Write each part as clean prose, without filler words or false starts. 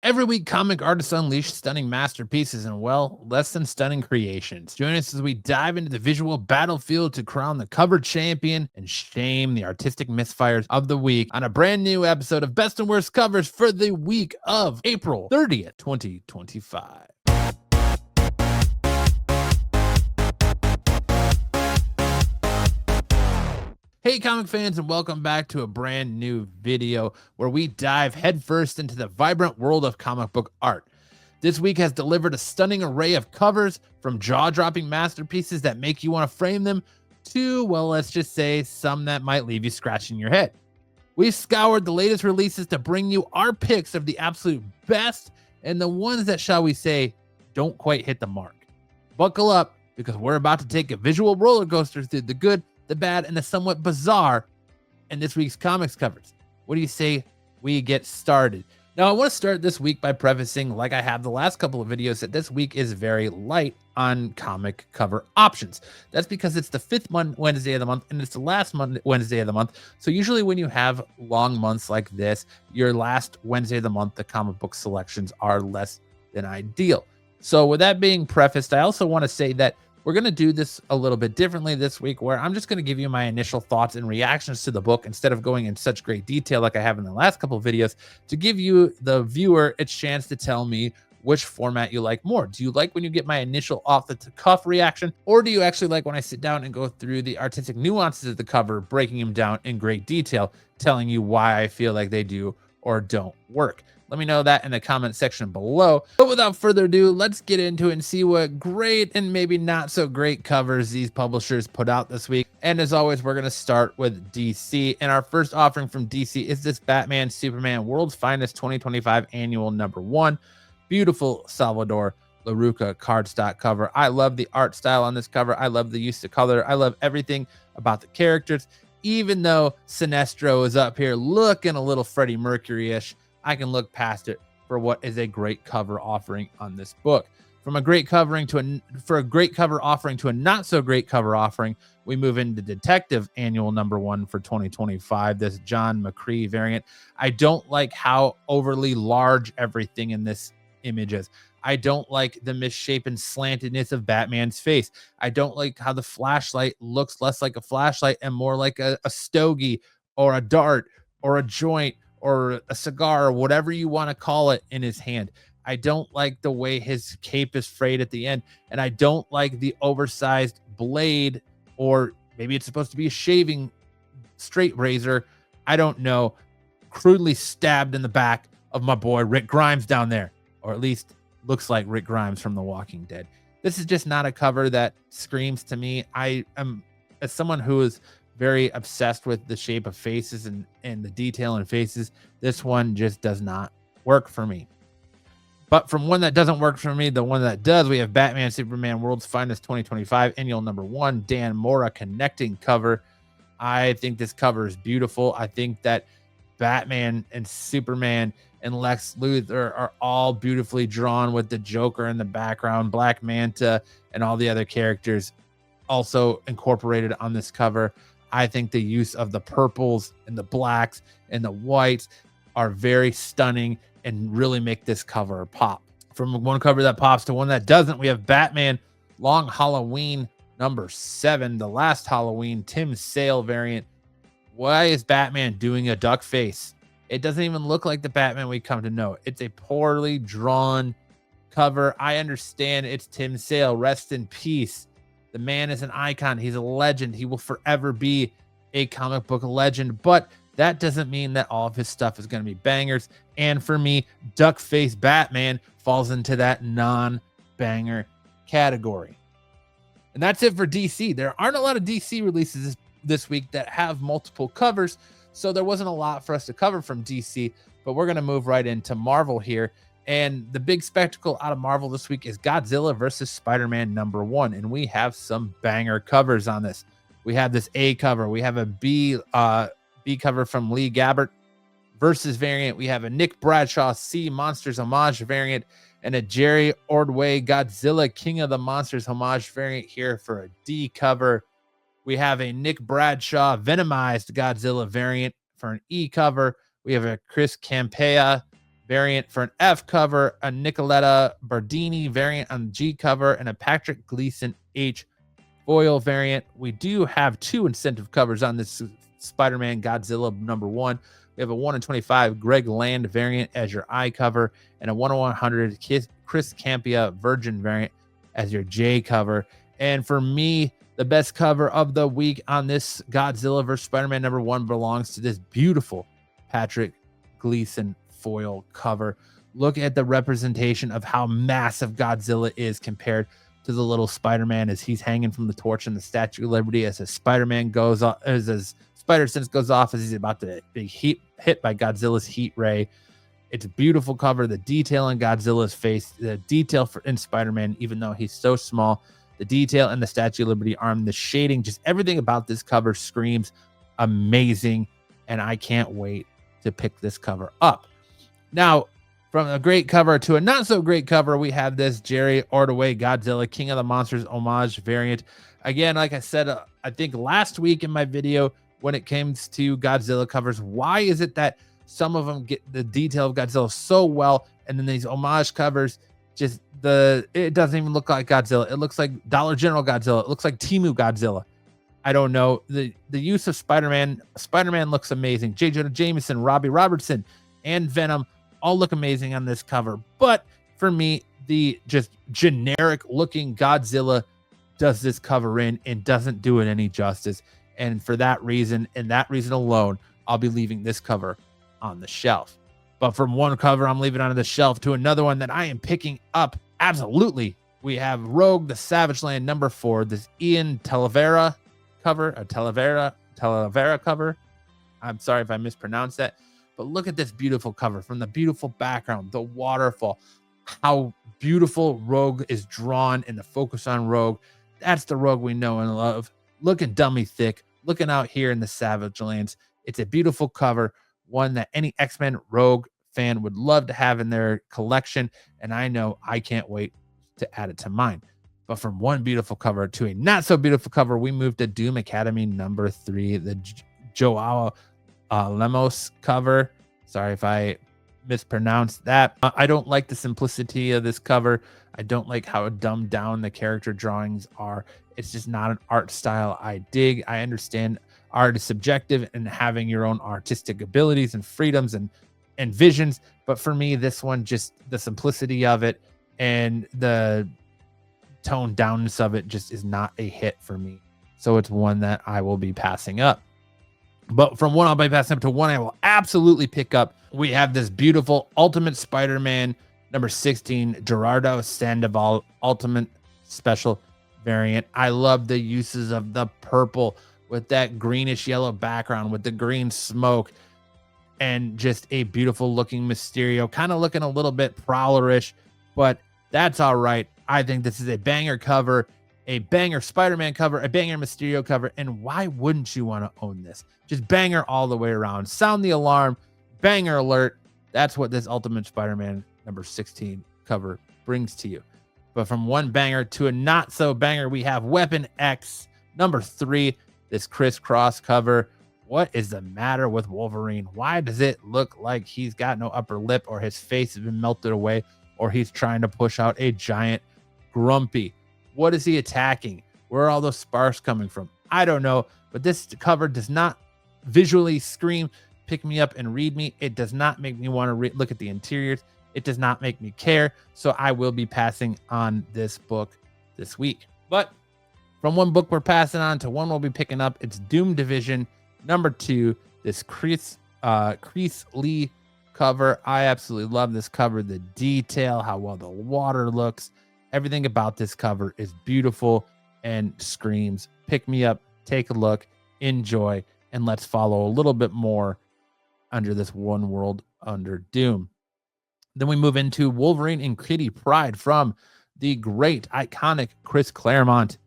Every week, comic artists unleash stunning masterpieces and, well, less than stunning creations. Join us as we dive into the visual battlefield to crown the cover champion and shame the artistic misfires of the week on a brand new episode of Best and Worst Covers for the week of April 30th, 2025. Hey comic fans, and welcome back to a brand new video where we dive headfirst into the vibrant world of comic book art. This week has delivered a stunning array of covers, from jaw-dropping masterpieces that make you want to frame them to, well, let's just say some that might leave you scratching your head. We've scoured the latest releases to bring you our picks of the absolute best and the ones that, shall we say, don't quite hit the mark. Buckle up, because we're about to take a visual roller coaster through the good, the bad, and the somewhat bizarre in this week's comics covers. What do you say we get started? Now, I want to start this week by prefacing, like I have the last couple of videos, that this week is very light on comic cover options. That's because it's the fifth Wednesday of the month, and it's the last Wednesday of the month. So usually when you have long months like this, your last Wednesday of the month, the comic book selections are less than ideal. So with that being prefaced, I also want to say that we're going to do this a little bit differently this week, where I'm just going to give you my initial thoughts and reactions to the book instead of going in such great detail like I have in the last couple of videos, to give you, the viewer, a chance to tell me which format you like more. Do you like when you get my initial off-the-cuff reaction, or do you actually like when I sit down and go through the artistic nuances of the cover, breaking them down in great detail, telling you why I feel like they do or don't work? Let me know that in the comment section below. But without further ado, let's get into it and see what great and maybe not so great covers these publishers put out this week. And as always, we're going to start with DC. And our first offering from DC is this Batman Superman World's Finest 2025 Annual #1. Beautiful Salvador Larroca cardstock cover. I love the art style on this cover. I love the use of color. I love everything about the characters. Even though Sinestro is up here looking a little Freddie Mercury-ish, I can look past it for what is a great cover offering on this book. From a great covering to a great cover offering to a not so great cover offering, we move into Detective Annual #1 for 2025, this John McCree variant. I don't like how overly large everything in this image is. I don't like the misshapen slantedness of Batman's face. I don't like how the flashlight looks less like a flashlight and more like a stogie or a dart or a joint or a cigar, or whatever you want to call it, in his hand. I don't like the way his cape is frayed at the end. And I don't like the oversized blade, or maybe it's supposed to be a shaving straight razor, I don't know, crudely stabbed in the back of my boy Rick Grimes down there. Or at least looks like Rick Grimes from The Walking Dead. This is just not a cover that screams to me. I am, as someone who is very obsessed with the shape of faces and the detail in faces, this one just does not work for me. But from one that doesn't work for me, the one that does, we have Batman Superman World's Finest 2025 Annual #1, Dan Mora connecting cover. I think this cover is beautiful. I think that Batman and Superman and Lex Luthor are all beautifully drawn, with the Joker in the background, Black Manta, and all the other characters also incorporated on this cover. I think the use of the purples and the blacks and the whites are very stunning and really make this cover pop. From one cover that pops to one that doesn't, we have Batman Long Halloween #7, the Last Halloween Tim Sale variant. Why is Batman doing a duck face? It doesn't even look like the Batman we come to know. It's a poorly drawn cover. I understand it's Tim Sale. Rest in peace. The man is an icon. He's a legend. He will forever be a comic book legend. But that doesn't mean that all of his stuff is going to be bangers. And for me, duck face Batman falls into that non-banger category. And that's it for DC. There aren't a lot of DC releases this week that have multiple covers, so there wasn't a lot for us to cover from DC, but we're going to move right into Marvel here. And the big spectacle out of Marvel this week is Godzilla versus Spider-Man #1, and we have some banger covers on this. We have this A cover, we have a B cover from Lee Gabbert versus variant, we have a Nick Bradshaw C Monsters homage variant, and a Jerry Ordway Godzilla King of the Monsters homage variant here for a D cover. We have a Nick Bradshaw Venomized Godzilla variant for an E cover. We have a Chris Campea variant for an F cover, a Nicoletta Bardini variant on the G cover, and a Patrick Gleason H foil variant. We do have 2 incentive covers on this Spider-Man Godzilla #1. We have a 1 in 25 Greg Land variant as your I cover, and a 1 in 100 Chris Campia Virgin variant as your J cover. And for me, the best cover of the week on this Godzilla vs. Spider-Man #1 belongs to this beautiful Patrick Gleason foil cover. Look at the representation of how massive Godzilla is compared to the little Spider-Man as he's hanging from the torch in the Statue of Liberty as his Spider-Man goes off, as his spider sense goes off as he's about to be hit by Godzilla's heat ray. It's a beautiful cover. The detail in Godzilla's face, the detail in Spider-Man, even though he's so small, the detail in the Statue of Liberty arm, the shading, just everything about this cover screams amazing, and I can't wait to pick this cover up. Now, from a great cover to a not so great cover, we have this Jerry Ordway Godzilla King of the Monsters homage variant. Again, like I said, I think last week in my video, when it comes to Godzilla covers, why is it that some of them get the detail of Godzilla so well, and then these homage covers, just it doesn't even look like Godzilla. It looks like Dollar General Godzilla. It looks like Temu Godzilla. I don't know. The use of Spider-Man looks amazing. J. Jonah Jameson, Robbie Robertson, and Venom all look amazing on this cover. But for me, the just generic looking Godzilla does this cover in and doesn't do it any justice. And for that reason, and that reason alone, I'll be leaving this cover on the shelf. But from one cover I'm leaving on the shelf to another one that I am picking up, absolutely, we have Rogue the Savage Land #4, this Ian Talavera cover, a Talavera cover. I'm sorry if I mispronounced that, but look at this beautiful cover. From the beautiful background, the waterfall, how beautiful Rogue is drawn, and the focus on Rogue. That's the Rogue we know and love. Looking dummy thick, looking out here in the Savage Lands. It's a beautiful cover, one that any X-Men Rogue fan would love to have in their collection, and I know I can't wait to add it to mine. But from one beautiful cover to a not so beautiful cover, we moved to Doom Academy #3, the Joao Lemos cover. Sorry if I mispronounced that. I don't like the simplicity of this cover. I don't like how dumbed down the character drawings are. It's just not an art style I dig. I understand art is subjective and having your own artistic abilities and freedoms and visions. But for me, this one, just the simplicity of it and the toned downness of it just is not a hit for me. So it's one that I will be passing up. But from one I'll be passing up to one I will absolutely pick up, we have this beautiful Ultimate Spider-Man #16 Gerardo Sandoval Ultimate Special variant. I love the uses of the purple with that greenish yellow background with the green smoke and just a beautiful looking Mysterio, kind of looking a little bit prowlerish, but that's all right. I think this is a banger cover, a banger Spider-Man cover, a banger Mysterio cover, and why wouldn't you want to own this? Just banger all the way around. Sound the alarm, banger alert. That's what this Ultimate Spider-Man #16 cover brings to you. But from one banger to a not so banger, we have Weapon X #3, this crisscross cover. What is the matter with Wolverine? Why does it look like he's got no upper lip, or his face has been melted away, or he's trying to push out a giant grumpy? What is he attacking? Where are all those sparks coming from? I don't know, but this cover does not visually scream, pick me up and read me. It does not make me want to look at the interiors. It does not make me care. So I will be passing on this book this week. But from one book we're passing on to one we'll be picking up, it's Doom Division #2, this Chris Lee cover. I absolutely love this cover. The detail, how well the water looks, everything about this cover is beautiful and screams pick me up, take a look, enjoy, and let's follow a little bit more under this one world under Doom. Then we move into Wolverine and Kitty Pryde from the great iconic Chris Claremont.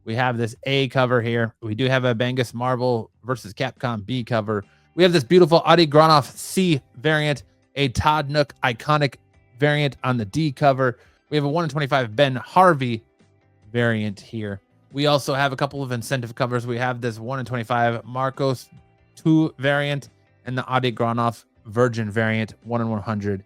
We have this A cover here. We do have a Bangus Marvel versus Capcom B cover. We have this beautiful Adi Gronoff C variant, a Todd Nook iconic variant on the D cover. We have a 1 in 25 Ben Harvey variant here. We also have a couple of incentive covers. We have this 1 in 25 Marcos 2 variant and the Adi Gronoff Virgin variant 1 in 100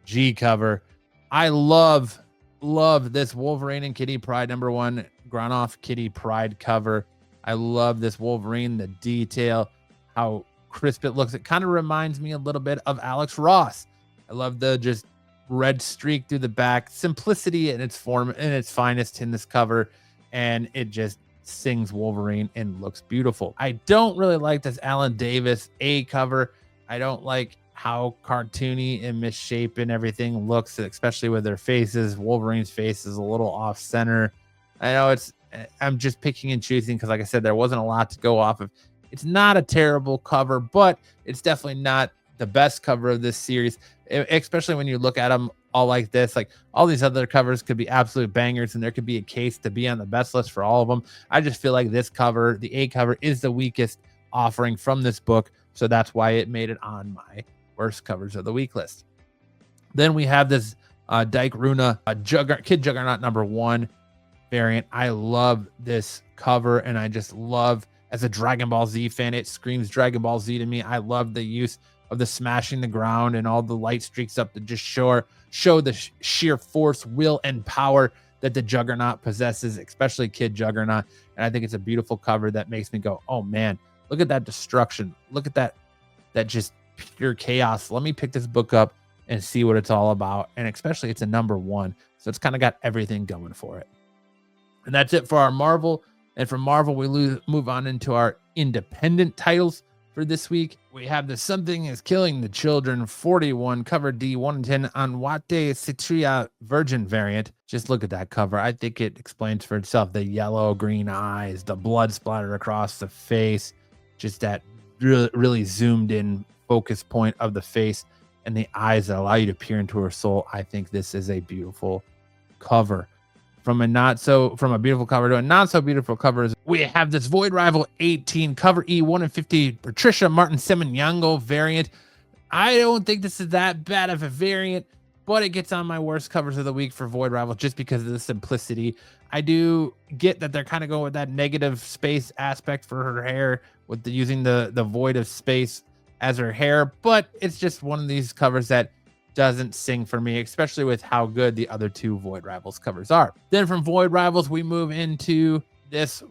G cover. I love this Wolverine and Kitty Pryde #1 Granoff Kitty Pryde cover. I love this Wolverine, the detail, how crisp it looks. It kind of reminds me a little bit of Alex Ross. I love the just red streak through the back, simplicity in its form, in its finest in this cover, and it just sings Wolverine and looks beautiful. I don't really like this Alan Davis A cover. I don't like how cartoony and misshapen everything looks, especially with their faces. Wolverine's face is a little off center. I know I'm just picking and choosing because, like I said, there wasn't a lot to go off of. It's not a terrible cover, but it's definitely not the best cover of this series, especially when you look at them all like this. Like, all these other covers could be absolute bangers, and there could be a case to be on the best list for all of them. I just feel like this cover, the A cover, is the weakest offering from this book, so that's why it made it on my worst covers of the week list. Then we have this Dyke Runa Kid Juggernaut #1 variant. I love this cover, and I just love, as a Dragon Ball Z fan, it screams Dragon Ball Z to me. I love the use of the smashing the ground and all the light streaks up to just show the sheer force, will, and power that the Juggernaut possesses, especially Kid Juggernaut. And I think it's a beautiful cover that makes me go, oh man, look at that destruction. Look at that just pure chaos. Let me pick this book up and see what it's all about. And especially it's a #1. So it's kind of got everything going for it. And that's it for our Marvel. And from Marvel, we move on into our independent titles for this week. We have the Something is Killing the Children 41 cover D 1-10 on Wate Citria Virgin variant. Just look at that cover. I think it explains for itself. The yellow green eyes, the blood splatter across the face, just that really zoomed in focus point of the face, and the eyes that allow you to peer into her soul. I think this is a beautiful cover. From a beautiful cover to a not so beautiful cover, we have this Void Rival 18 cover E 1/50 Patricia Martin Semenyango variant. I don't think this is that bad of a variant, but it gets on my worst covers of the week for Void Rival just because of the simplicity. I do get that they're kind of going with that negative space aspect for her hair, with using the void of space as her hair, but it's just one of these covers that doesn't sing for me, especially with how good the other two Void Rivals covers are. Then from Void Rivals, we move into this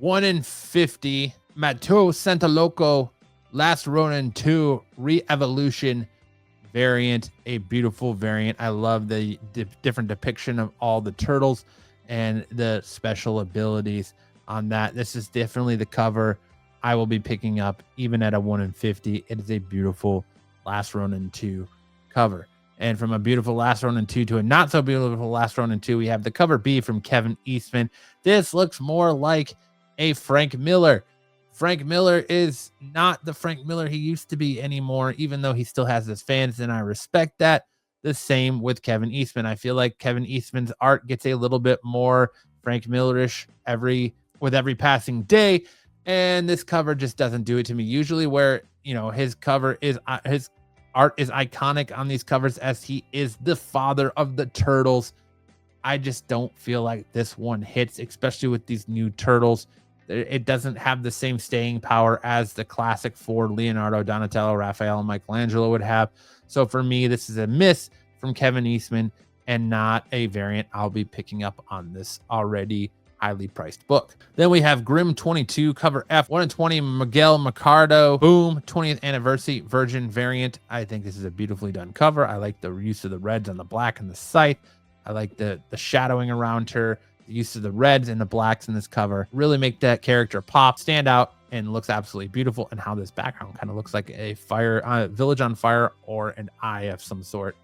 1/50 Mateo Santaloco Last Ronin 2 Re-Evolution variant, a beautiful variant. I love the different depiction of all the turtles and the special abilities on that. This is definitely the cover I will be picking up even at a 1/50. It is a beautiful Last Ronin 2 cover. And from a beautiful Last Ronin 2 to a not so beautiful Last Ronin 2, we have the cover B from Kevin Eastman. This looks more like a Frank Miller. Frank Miller is not the Frank Miller he used to be anymore, even though he still has his fans, and I respect that. The same with Kevin Eastman. I feel like Kevin Eastman's art gets a little bit more Frank Millerish with every passing day, and this cover just doesn't do it to me. Usually where, his cover is his art is iconic on these covers, as he is the father of the turtles. I just don't feel like this one hits, especially with these new turtles. It doesn't have the same staying power as the classic four Leonardo, Donatello, Raphael, and Michelangelo would have. So for me, this is a miss from Kevin Eastman and not a variant I'll be picking up on this already highly priced book. Then we have Grimm 22 cover F 1/20 Miguel Mercado Boom 20th anniversary Virgin variant. I think this is a beautifully done cover. I like the use of the reds on the black and the scythe. I like the shadowing around her. The use of the reds and the blacks in this cover really make that character pop, stand out, and looks absolutely beautiful. And how this background kind of looks like a village on fire or an eye of some sort.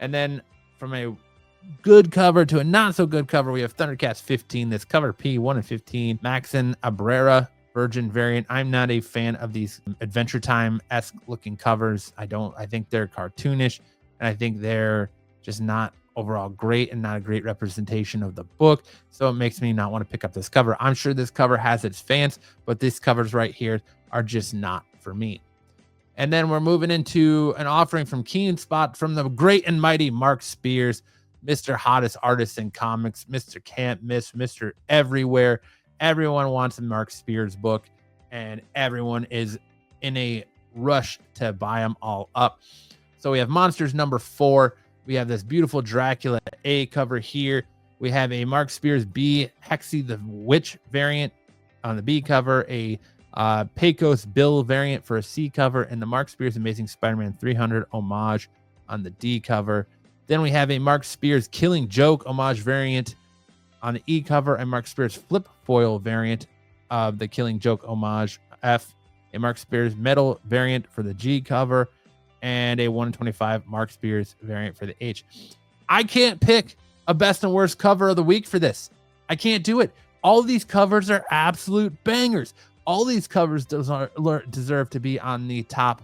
And then from a good cover to a not so good cover, we have Thundercats 15, this cover P 1/15 Maxon Abrera Virgin variant. I'm not a fan of these Adventure Time-esque looking covers. I think they're cartoonish, and I think they're just not overall great and not a great representation of the book. So it makes me not want to pick up this cover. I'm sure this cover has its fans, but these covers right here are just not for me. And then we're moving into an offering from Keen Spot from the great and mighty Mark Spears, Mr. Hottest Artist in Comics, Mr. Can't Miss, Mr. Everywhere. Everyone wants a Mark Spears book, and everyone is in a rush to buy them all up. So we have Monsters number 4. We have this beautiful Dracula A cover here. We have a Mark Spears B Hexy the Witch variant on the B cover, a Pecos Bill variant for a C cover, and the Mark Spears Amazing Spider-Man 300 homage on the D cover. Then we have a Mark Spears Killing Joke homage variant on the E cover, and Mark Spears Flip Foil variant of the Killing Joke homage F, a Mark Spears Metal variant for the G cover, and a 125 Mark Spears variant for the H. I can't pick a best and worst cover of the week for this. I can't do it. All of these covers are absolute bangers. All these covers deserve to be on the top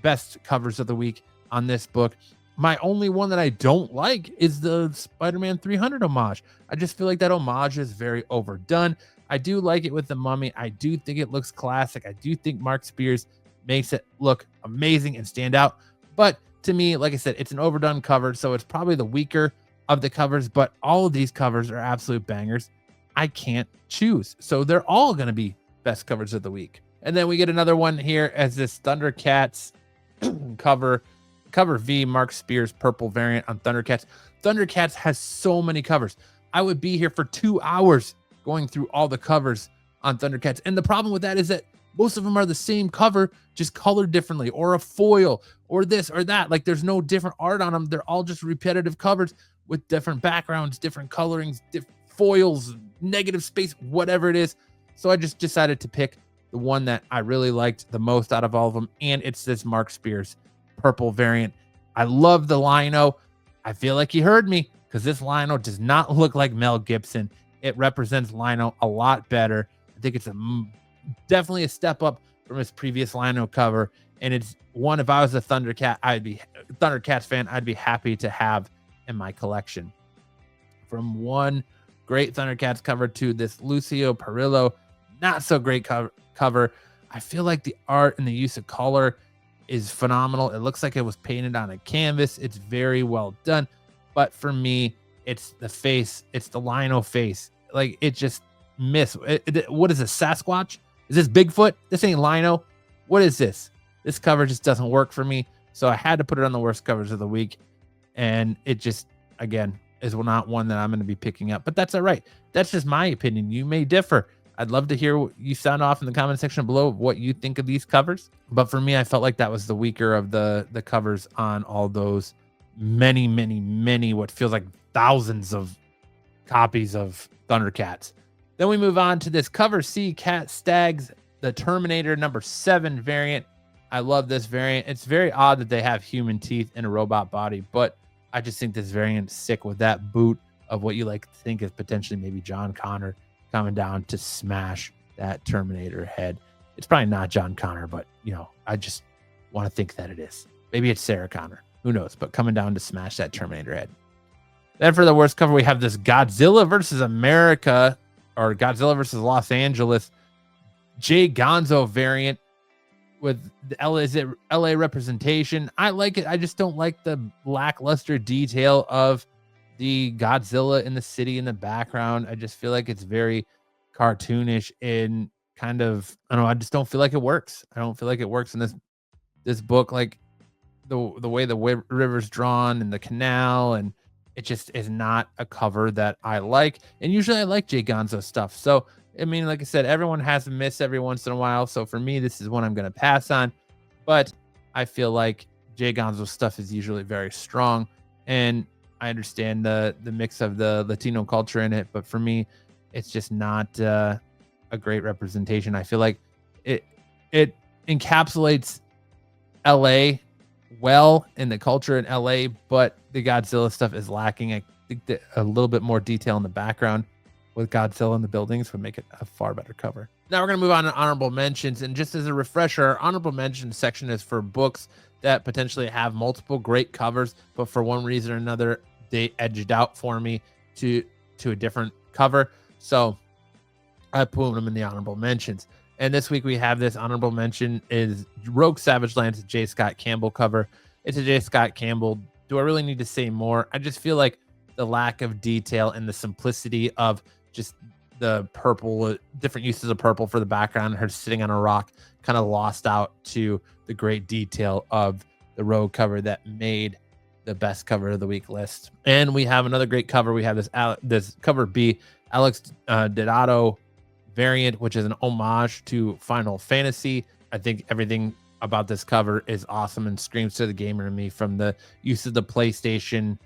best covers of the week on this book. My only one that I don't like is the Spider-Man 300 homage. I just feel like that homage is very overdone. I do like it with the Mummy. I do think it looks classic. I do think Mark Spears makes it look amazing and stand out. But to me, like I said, it's an overdone cover, so it's probably the weaker of the covers, but all of these covers are absolute bangers. I can't choose. So they're all going to be best covers of the week. And then we get another one here as this Thundercats cover V, Mark Spears purple variant on Thundercats. Thundercats has so many covers. I would be here for 2 hours going through all the covers on Thundercats. And the problem with that is that most of them are the same cover, just colored differently, or a foil, or this or that. Like there's no different art on them. They're all just repetitive covers with different backgrounds, different colorings, foils, negative space, whatever it is. So I just decided to pick the one that I really liked the most out of all of them. And it's this Mark Spears purple variant. I love the lino. I feel like he heard me because this lino does not look like Mel Gibson. It represents lino a lot better. I think it's definitely a step up from his previous lino cover. And it's one, if I was a Thundercats fan, I'd be happy to have in my collection. From one great Thundercats cover to this Lucio Perillo, not so great cover. I feel like the art and the use of color is phenomenal. It looks like it was painted on a canvas. It's very well done. But for me, it's the face. It's the lino face. Like it just what is this, Sasquatch? Is this Bigfoot? This ain't lino. What is this? This cover just doesn't work for me. So I had to put it on the worst covers of the week. And it just, again, is not one that I'm going to be picking up. But that's all right. That's just my opinion. You may differ. I'd love to hear what you sound off in the comment section below of what you think of these covers. But for me, I felt like that was the weaker of the covers on all those many, what feels like thousands of copies of Thundercats. Then we move on to this cover C, Cat Stags, the Terminator number 7 variant. I love this variant. It's very odd that they have human teeth in a robot body, but I just think this variant's sick with that boot of what you like to think is potentially maybe John Connor coming down to smash that Terminator head. It's probably not John Connor, but I just want to think that it is. Maybe it's Sarah Connor. Who knows? But coming down to smash that Terminator head. Then for the worst cover, we have this Godzilla versus America, or Godzilla versus Los Angeles, Jay Gonzo variant with the LA representation. I like it. I just don't like the lackluster detail of the Godzilla in the city in the background. I just feel like it's very cartoonish and kind of, I don't know, I just don't feel like it works. I don't feel like it works in this book, like the way the river's drawn and the canal, and it just is not a cover that I like. And usually I like Jay Gonzo stuff. So, I mean, like I said, everyone has a miss every once in a while. So for me, this is one I'm going to pass on. But I feel like Jay Gonzo stuff is usually very strong. And I understand the mix of the Latino culture in it. But for me, it's just not a great representation. I feel like it encapsulates LA well in the culture in LA, but the Godzilla stuff is lacking. I think that a little bit more detail in the background with Godzilla in the buildings would make it a far better cover. Now we're going to move on to honorable mentions. And just as a refresher, our honorable mentions section is for books that potentially have multiple great covers, but for one reason or another, they edged out for me to a different cover. So I put them in the honorable mentions. And this week we have this honorable mention is Rogue Savage Lands J. Scott Campbell cover. It's a J. Scott Campbell. Do I really need to say more? I just feel like the lack of detail and the simplicity of just the purple, different uses of purple for the background, her sitting on a rock, kind of lost out to the great detail of the Rogue cover that made the best cover of the week list. And we have another great cover. We have this cover B, Alex Dedato variant, which is an homage to Final Fantasy. I think everything about this cover is awesome and screams to the gamer in me, from the use of the PlayStation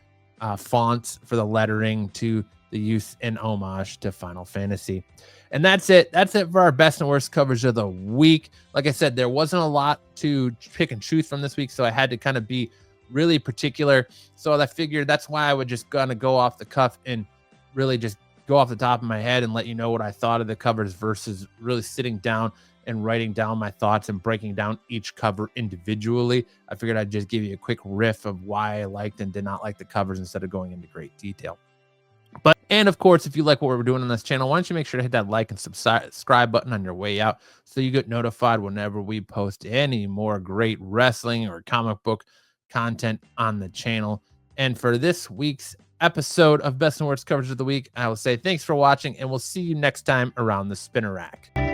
fonts for the lettering to the use and homage to Final Fantasy. And that's it. That's it for our best and worst covers of the week. Like I said, there wasn't a lot to pick and choose from this week, so I had to kind of be really particular. So I figured that's why I would just kind of go off the cuff and really just go off the top of my head and let you know what I thought of the covers versus really sitting down and writing down my thoughts and breaking down each cover individually. I figured I'd just give you a quick riff of why I liked and did not like the covers instead of going into great detail. And of course, if you like what we're doing on this channel, why don't you make sure to hit that like and subscribe button on your way out so you get notified whenever we post any more great wrestling or comic book content on the channel. And for this week's episode of Best and Worst Coverage of the Week, I will say thanks for watching, and we'll see you next time around the spinner rack.